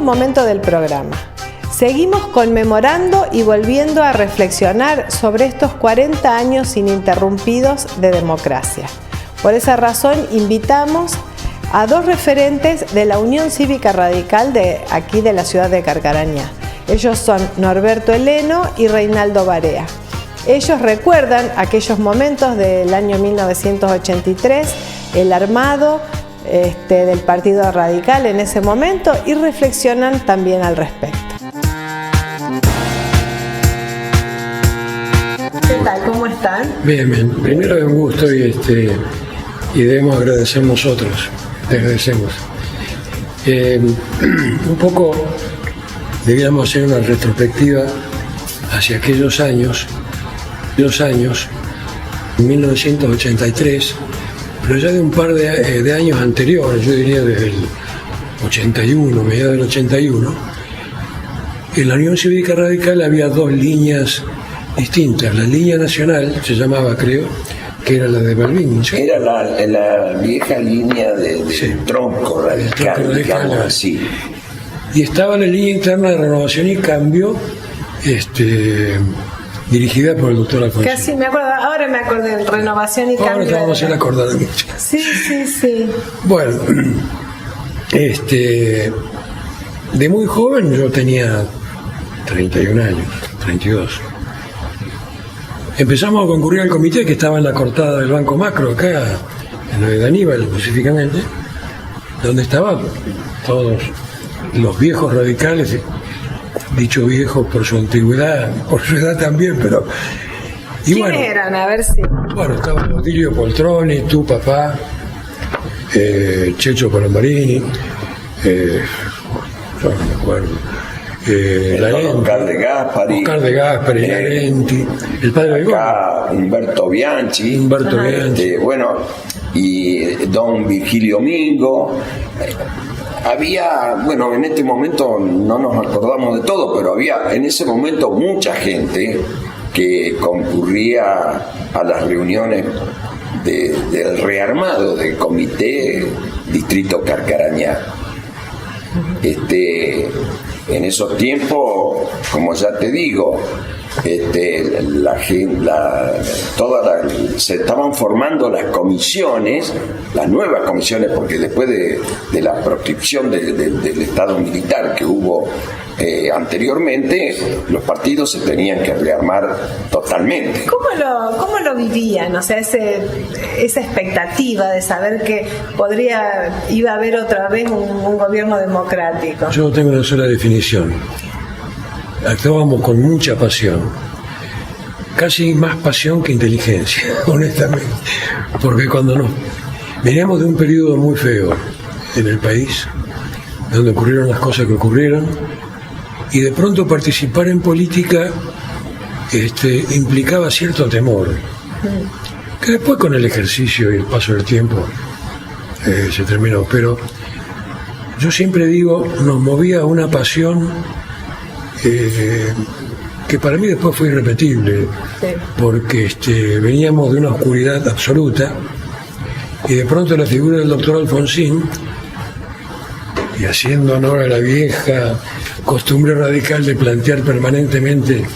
Segundo momento del programa. Seguimos conmemorando y volviendo a reflexionar sobre estos 40 años ininterrumpidos de democracia. Por esa razón invitamos a dos referentes de la Unión Cívica Radical de aquí de la ciudad de Carcarañá. Ellos son Norberto Heleno y Reinaldo Barea. Ellos recuerdan aquellos momentos del año 1983, el armado del Partido Radical en ese momento, y reflexionan también al respecto. ¿Qué tal? ¿Cómo están? Bien, bien. Primero es un gusto y debemos agradecer nosotros. Te agradecemos. Un poco debíamos hacer una retrospectiva hacia aquellos años, 1983, pero ya de un par de años anteriores, yo diría desde el 81, mediados del 81, en la Unión Cívica Radical había dos líneas distintas. La línea nacional se llamaba, creo, que era la de Balbín. ¿Sí? Era la vieja línea de sí, tronco radical, digamos así. Y estaba la línea interna de Renovación y Cambio, dirigida por el doctor Alfonsín. Casi me acuerdo, ahora me acordé de Renovación y Cambio. Ahora te vamos a hacer acordar de mucho. Sí. Bueno, de muy joven yo tenía 31 años, 32. Empezamos a concurrir al comité que estaba en la cortada del Banco Macro, acá, en lo de Aníbal específicamente, donde estaban todos los viejos radicales, dicho viejos por su antigüedad, por su edad también, pero... ¿Quiénes eran? A ver si... Bueno, estaba Otilio Poltroni, tu papá, Checho Palombarini, yo no me acuerdo, Oscar de Gaspari, Larenti, el padre de Humberto Bianchi, bueno, y don Virgilio Mingo. Había, bueno, en este momento no nos acordamos de todo, pero había en ese momento mucha gente que concurría a las reuniones del rearmado del Comité Distrito Carcarañá. En esos tiempos, como ya te digo, se estaban formando las comisiones, las nuevas comisiones, porque después de la proscripción del Estado militar que hubo anteriormente, los partidos se tenían que rearmar totalmente. ¿Cómo lo vivían? O sea, esa expectativa de saber que iba a haber otra vez un gobierno democrático. Yo tengo una sola definición. Actuábamos con mucha pasión, casi más pasión que inteligencia, honestamente, porque cuando veníamos de un periodo muy feo en el país, donde ocurrieron las cosas que ocurrieron, y de pronto participar en política implicaba cierto temor, que después con el ejercicio y el paso del tiempo se terminó, pero yo siempre digo, nos movía una pasión que para mí después fue irrepetible, porque veníamos de una oscuridad absoluta y de pronto la figura del doctor Alfonsín, y haciendo honor a la vieja costumbre radical de plantear permanentemente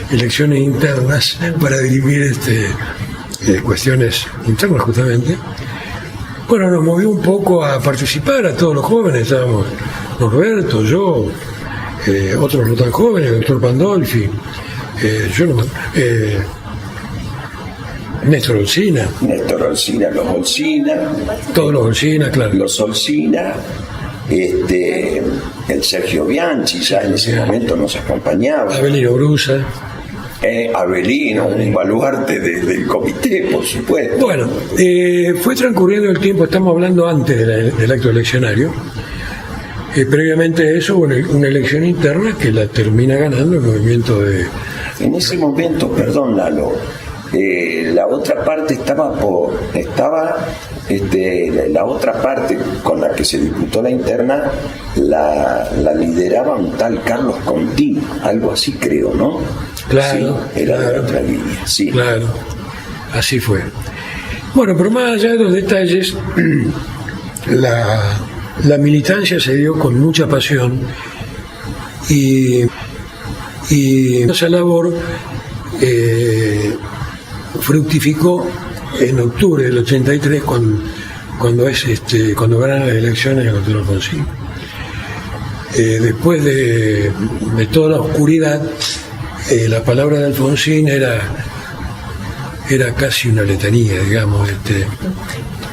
elecciones internas para dirimir cuestiones internas justamente, bueno, nos movió un poco a participar a todos los jóvenes. Estábamos Norberto, yo, otros no tan jóvenes, el doctor Pandolfi, Néstor Olcina, todos los Olcina, claro. Los Olcina, el Sergio Bianchi ya en ese momento nos acompañaba. Avelino Brusa. Avelino, un baluarte del comité, por supuesto. Bueno, fue transcurriendo el tiempo, estamos hablando antes del acto eleccionario. Previamente a eso, una elección interna que la termina ganando el movimiento de... En ese momento, perdón Lalo, la otra parte la otra parte con la que se disputó la interna la lideraba un tal Carlos Contín, algo así creo, ¿no? Claro. Sí, era de otra línea, sí. Claro, así fue. Bueno, pero más allá de los detalles, la militancia se dio con mucha pasión Y esa labor fructificó en octubre del 83 cuando ganan las elecciones el doctor Alfonsín. Después de toda la oscuridad, la palabra de Alfonsín era casi una letanía, digamos.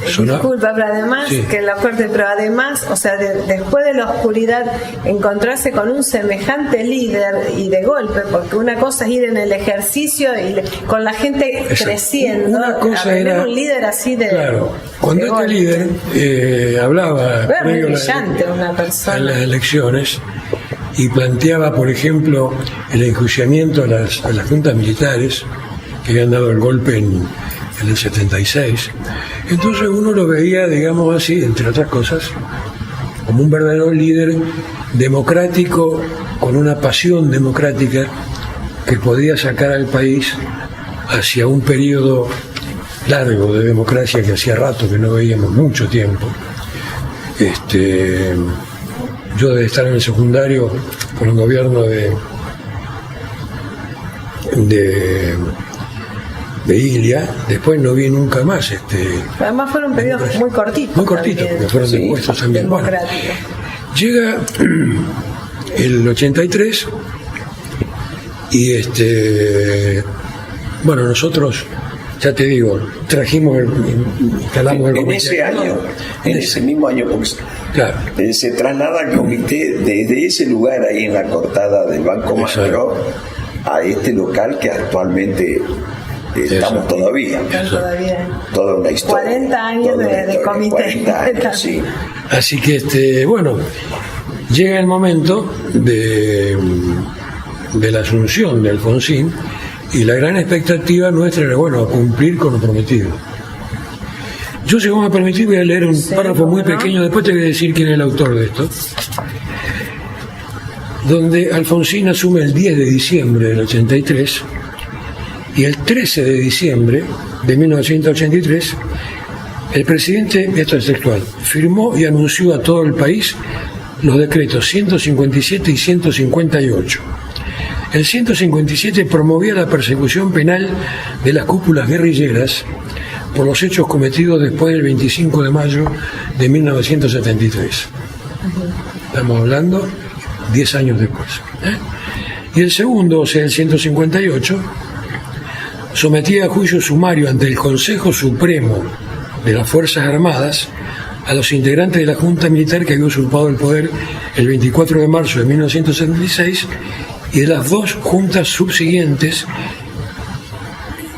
Disculpa, pero además, sí, que la fuerte, pero además, o sea, después de la oscuridad, encontrarse con un semejante líder y de golpe, porque una cosa es ir en el ejercicio y con la gente creciendo, una cosa era un líder así de. Claro, cuando este golpe. Líder hablaba muy brillante, una persona en las elecciones y planteaba, por ejemplo, el enjuiciamiento a las juntas militares que habían dado el golpe en el 76. Entonces uno lo veía, digamos así, entre otras cosas, como un verdadero líder democrático, con una pasión democrática que podía sacar al país hacia un periodo largo de democracia que hacía rato que no veíamos, mucho tiempo. Yo de estar en el secundario con el gobierno de Ilia, después no vi nunca más. Además fueron periodos muy cortitos. Muy cortitos, porque fueron depuestos también. Bueno, llega el 83 y bueno, nosotros, ya te digo, instalamos el comité. En ese mismo año, porque claro, se traslada el comité desde ese lugar ahí en la cortada del Banco Macro a este local que actualmente estamos todavía. Toda una historia. 40 años de comité. 40 años, sí. Así que, bueno, llega el momento de la asunción de Alfonsín y la gran expectativa nuestra era, bueno, cumplir con lo prometido. Yo, si vos me permitís, voy a leer un párrafo muy pequeño, después te voy a decir quién es el autor de esto, donde Alfonsín asume el 10 de diciembre del 83 y el 13 de diciembre de 1983 el presidente, esto es textual, firmó y anunció a todo el país los decretos 157 y 158. El 157 promovía la persecución penal de las cúpulas guerrilleras por los hechos cometidos después del 25 de mayo de 1973. Estamos hablando 10 años después. Y el segundo, o sea, el 158, sometía a juicio sumario ante el Consejo Supremo de las Fuerzas Armadas a los integrantes de la Junta Militar que había usurpado el poder el 24 de marzo de 1976 y de las dos juntas subsiguientes.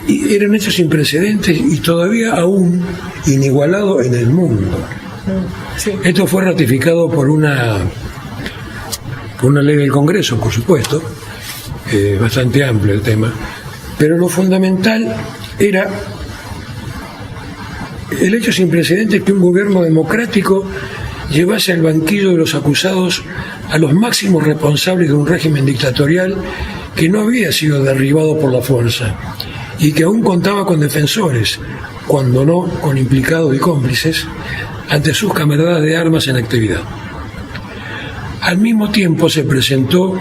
Y eran hechos sin precedentes y todavía aún inigualado en el mundo. Sí. Esto fue ratificado por una ley del Congreso, por supuesto, bastante amplio el tema, pero lo fundamental era el hecho sin precedentes que un gobierno democrático llevase al banquillo de los acusados a los máximos responsables de un régimen dictatorial que no había sido derribado por la fuerza y que aún contaba con defensores, cuando no con implicados y cómplices, ante sus camaradas de armas en actividad. Al mismo tiempo se presentó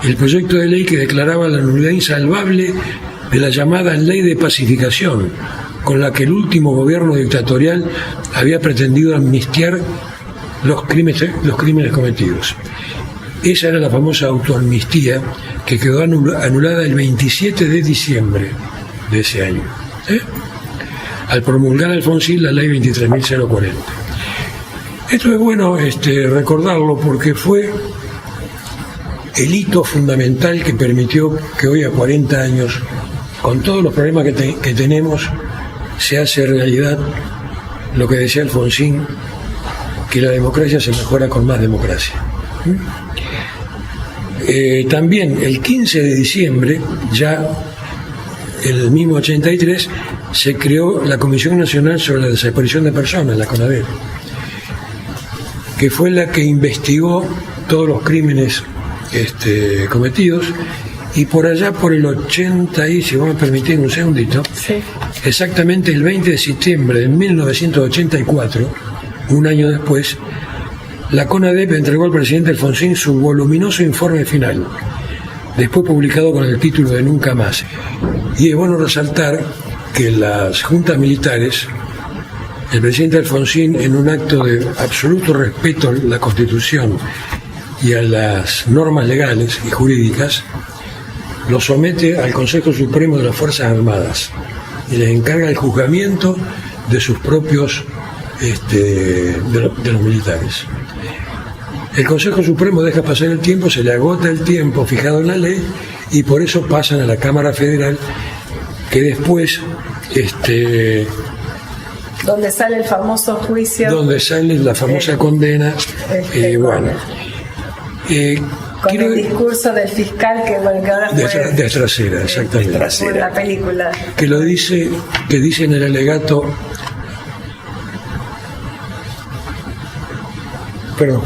el proyecto de ley que declaraba la nulidad insalvable de la llamada Ley de Pacificación, con la que el último gobierno dictatorial había pretendido amnistiar los crímenes cometidos. Esa era la famosa autoamnistía que quedó anulada el 27 de diciembre de ese año, al promulgar Alfonsín la ley 23.040. Esto es bueno recordarlo porque fue el hito fundamental que permitió que hoy, a 40 años, con todos los problemas que tenemos, se hace realidad lo que decía Alfonsín, que la democracia se mejora con más democracia. También el 15 de diciembre, ya el mismo 83, se creó la Comisión Nacional sobre la Desaparición de Personas, la CONADEP, que fue la que investigó todos los crímenes cometidos, y por allá por el 80, y si vos me permitís un segundito, sí, exactamente el 20 de septiembre de 1984, un año después, la CONADEP entregó al presidente Alfonsín su voluminoso informe final, después publicado con el título de Nunca Más. Y es bueno resaltar que las juntas militares, el presidente Alfonsín, en un acto de absoluto respeto a la Constitución y a las normas legales y jurídicas, lo somete al Consejo Supremo de las Fuerzas Armadas y les encarga el juzgamiento de sus propios, de los militares. El Consejo Supremo deja pasar el tiempo, se le agota el tiempo fijado en la ley y por eso pasan a la Cámara Federal, que después donde sale el famoso juicio, donde sale la famosa condena, con el discurso del fiscal que ahora fue de Trasera, exactamente, por la película, que dice en el alegato, perdón,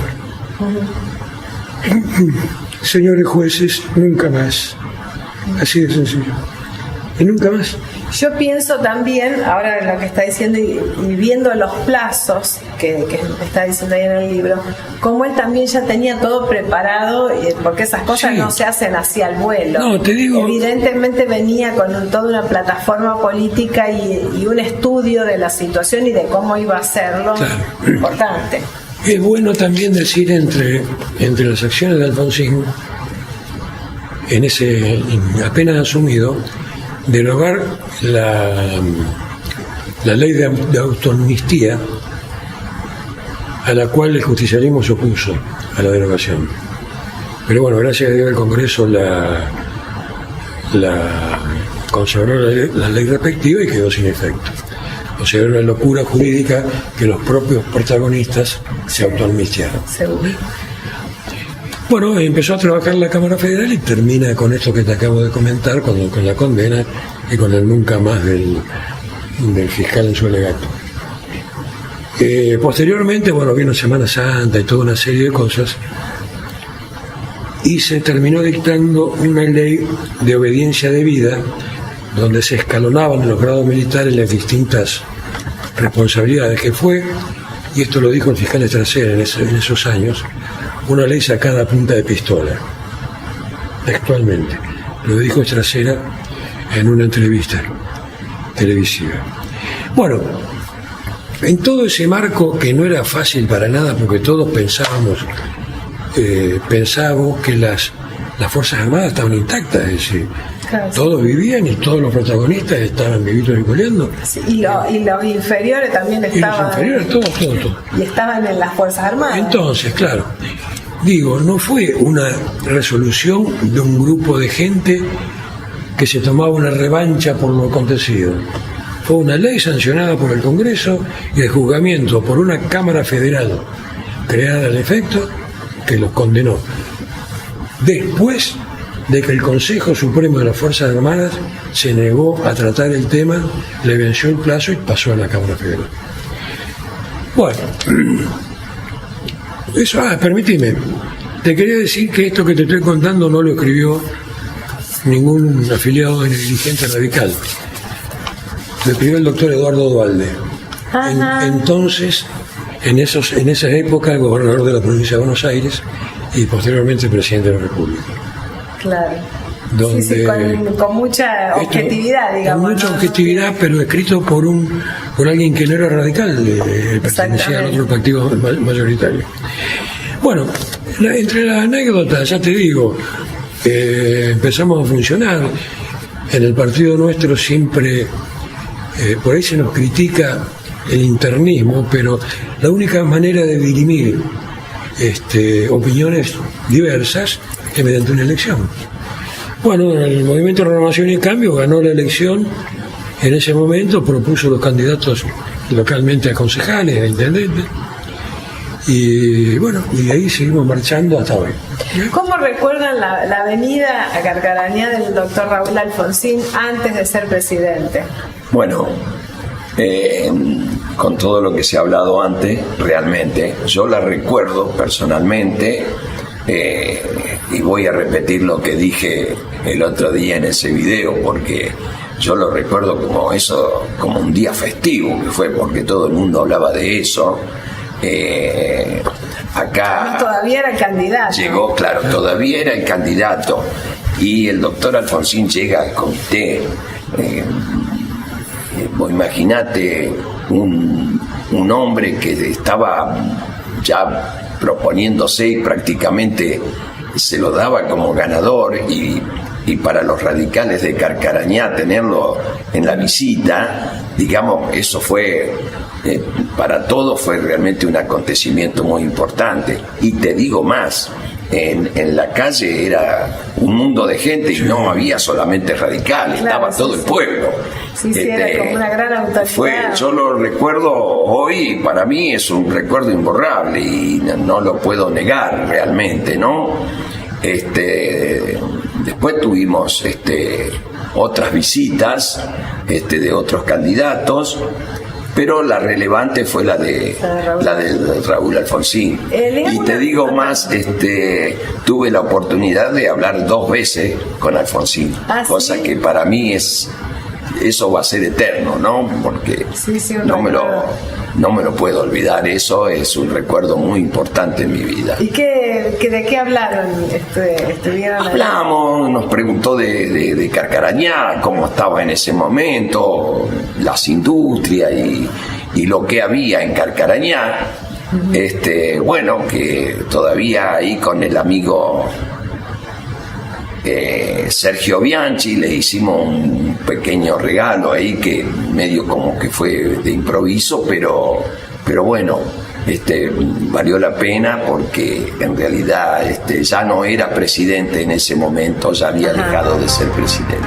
señores jueces, nunca más, así de sencillo, y nunca más. Yo pienso también, ahora lo que está diciendo y viendo los plazos que está diciendo ahí en el libro, como él también ya tenía todo preparado, porque esas cosas no se hacen así al vuelo. No, te digo, evidentemente venía con toda una plataforma política y un estudio de la situación y de cómo iba a hacerlo, claro, importante. Es bueno también decir entre las acciones de Alfonsín, en ese apenas asumido, derogar la ley de autoamnistía, a la cual el justicialismo se opuso a la derogación. Pero bueno, gracias a Dios el Congreso la consagró la ley respectiva y quedó sin efecto. O sea, era una locura jurídica que los propios protagonistas se autoamnistiaron. Bueno, empezó a trabajar la Cámara Federal y termina con esto que te acabo de comentar, con la condena y con el nunca más del fiscal en su alegato. Posteriormente, vino Semana Santa y toda una serie de cosas, y se terminó dictando una ley de obediencia debida, donde se escalonaban en los grados militares las distintas responsabilidades que fue, y esto lo dijo el fiscal Trasera en esos años, una ley sacada a punta de pistola, textualmente. Lo dijo Trasera en una entrevista televisiva. Bueno, en todo ese marco que no era fácil para nada, porque todos pensábamos que las Fuerzas Armadas estaban intactas, es decir, claro, todos vivían y todos los protagonistas estaban vivitos y coleando. Sí, y los inferiores también estaban. Y los inferiores, todos. Y estaban en las Fuerzas Armadas. Entonces, claro, digo, no fue una resolución de un grupo de gente que se tomaba una revancha por lo acontecido. Fue una ley sancionada por el Congreso y el juzgamiento por una Cámara Federal creada al efecto que los condenó. Después de que el Consejo Supremo de las Fuerzas Armadas se negó a tratar el tema, le venció el plazo y pasó a la Cámara Federal. Bueno, eso, permíteme, te quería decir que esto que te estoy contando no lo escribió ningún afiliado ni dirigente radical. Lo escribió el doctor Eduardo Duhalde. Entonces, en esa época, el gobernador de la provincia de Buenos Aires y posteriormente presidente de la República. Claro. Donde con mucha objetividad, digamos. Con mucha objetividad, pero escrito por alguien que no era radical, pertenecía al otro partido mayoritario. Bueno, entre las anécdotas, ya te digo, empezamos a funcionar. En el partido nuestro siempre, por ahí se nos critica el internismo, pero la única manera de dirimir opiniones diversas es mediante una elección. Bueno, el Movimiento de Renovación y Cambio ganó la elección en ese momento, propuso los candidatos localmente a concejales, a intendentes, y bueno, y ahí seguimos marchando hasta hoy. ¿Cómo recuerdan la venida a Carcarañá del doctor Raúl Alfonsín antes de ser presidente? Bueno, con todo lo que se ha hablado antes, realmente, yo la recuerdo personalmente, y voy a repetir lo que dije el otro día en ese video, porque yo lo recuerdo como un día festivo que fue, porque todo el mundo hablaba de eso, acá todavía era candidato. Llegó, claro, todavía era el candidato. Y el doctor Alfonsín llega al comité. Imagínate un hombre que estaba ya proponiéndose y prácticamente se lo daba como ganador, y para los radicales de Carcarañá tenerlo en la visita, digamos, eso fue, para todos fue realmente un acontecimiento muy importante. Y te digo más, en la calle era un mundo de gente y no había solamente radicales, claro, estaba todo el pueblo. Sí, era como una gran autoridad. Yo lo recuerdo hoy, para mí es un recuerdo imborrable y no lo puedo negar realmente, ¿no? Después tuvimos otras visitas de otros candidatos, pero la relevante fue la de Raúl Alfonsín. Y te digo más, tuve la oportunidad de hablar 2 veces con Alfonsín, cosa que para mí eso va a ser eterno, ¿no? Porque no me lo puedo olvidar. Eso es un recuerdo muy importante en mi vida. ¿Y de qué hablaron? Hablamos, nos preguntó de Carcarañá, cómo estaba en ese momento, las industrias y lo que había en Carcarañá. Bueno, que todavía ahí con el amigo Sergio Bianchi le hicimos un pequeño regalo ahí que medio como que fue de improviso, pero bueno, valió la pena porque en realidad ya no era presidente en ese momento, ya había dejado de ser presidente.